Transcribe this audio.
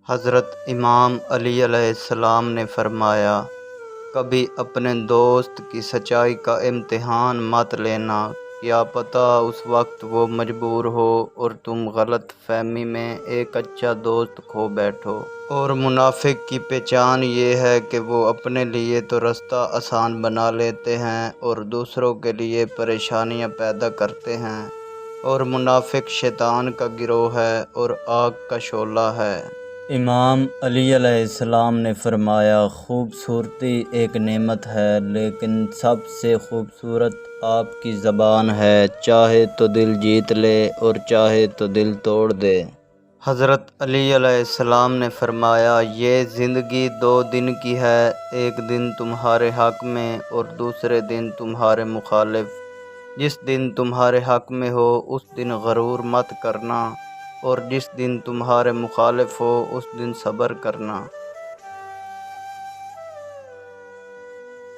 حضرت امام علی علیہ السلام نے فرمایا، کبھی اپنے دوست کی سچائی کا امتحان مت لینا، کیا پتہ اس وقت وہ مجبور ہو اور تم غلط فہمی میں ایک اچھا دوست کھو بیٹھو۔ اور منافق کی پہچان یہ ہے کہ وہ اپنے لیے تو رستہ آسان بنا لیتے ہیں اور دوسروں کے لیے پریشانیاں پیدا کرتے ہیں، اور منافق شیطان کا گروہ ہے اور آگ کا شعلہ ہے۔ امام علی علیہ السلام نے فرمایا، خوبصورتی ایک نعمت ہے، لیکن سب سے خوبصورت آپ کی زبان ہے، چاہے تو دل جیت لے اور چاہے تو دل توڑ دے۔ حضرت علی علیہ السلام نے فرمایا، یہ زندگی 2 دن کی ہے، ایک دن تمہارے حق میں اور دوسرے دن تمہارے مخالف۔ جس دن تمہارے حق میں ہو اس دن غرور مت کرنا، اور جس دن تمہارے مخالف ہو اس دن صبر کرنا۔